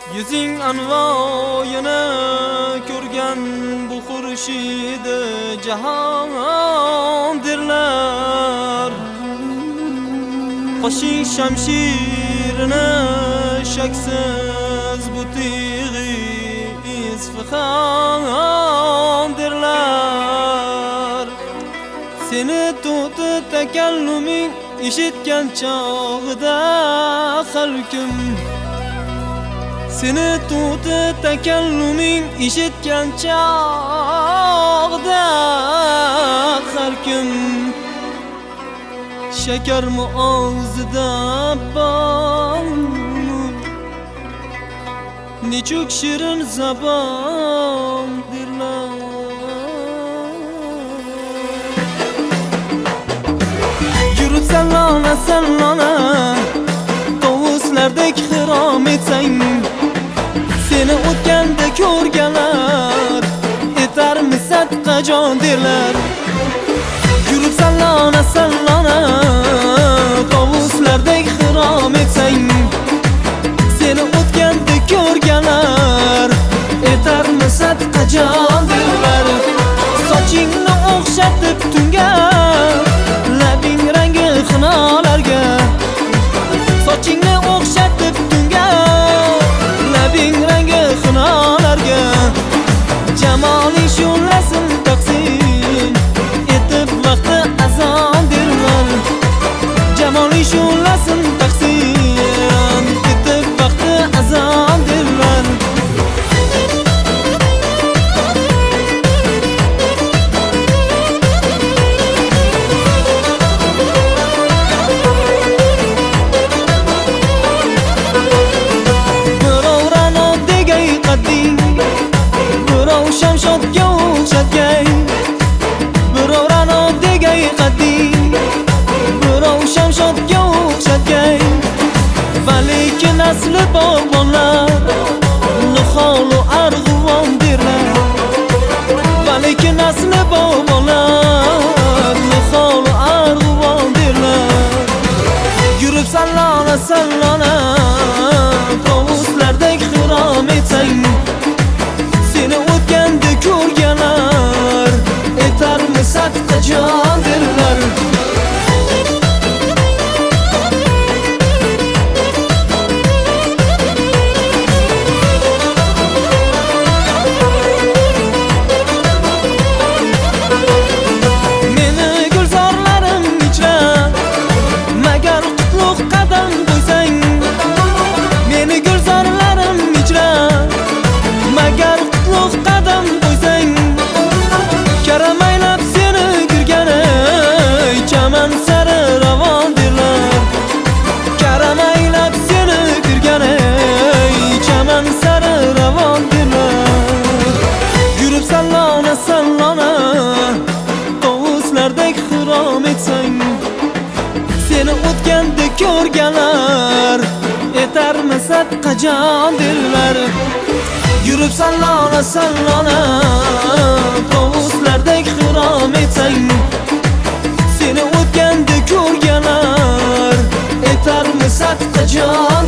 Yüzing anvoyini ko'rgan bu xurshidi jahondirlar. Qo'shing shamshirini shaksiz bu tig'i isfahondirlar. Seni tuti takalluming eshitgan chog'ida xalqim, seni tuti takalluming eshitgan chog'da xalqim, shakarmi og'zida bor, nechuk shirin zabondirlar. Yurib sallona sallona tovuslardek xirom etsang, seni o'tganda ko'rganlar etarmi sadqa jon derlar. Yurib sallona sallona tovuslardek xirom etsang, seni o'tganda ko'rganlar etarmi sadqa jon derlar. Sochingni o'xshatib tunga, labing rangi xinolarga, sochingni o'xshatib tunga, labing rangi xinolarga, jamoling shu'lasin taqsim etib vaqti azon derlar. Jamoling shu'lasin taqsim etib vaqti azon derlar. Shamshodga o'xshatgay, birov Ra'no degay qaddiy, birov Shamshodga o'xshatgay. Va lekin asli bog'bonlar niholu arg'uvon derlar. Va lekin asli bog'bonlar niholu arg'uvon derlar. Yurib sallona sallona tovuslardek xirom etsang, seni o'tganda ko'rganlar etarmi sadqa jon derlar. Meni gulzorlarim ichra magar qutlug' qadam qo'ysang, meni gulzorlarim ichra magar qutlug' qadam qo'ysang, karamaylab seni kirgani chaman sari ravon derlar. Karamaylab seni kirgani chaman sari ravon derlar. Yurib sallona sallona tovuslardek xirom etsang, seni o'tganda ko'rganlar etarmi sadqa jon derlar. Yurib sallona sallona tovuslardek xirom etsang, seni o'tganda ko'rganlar etarmi sadqa jon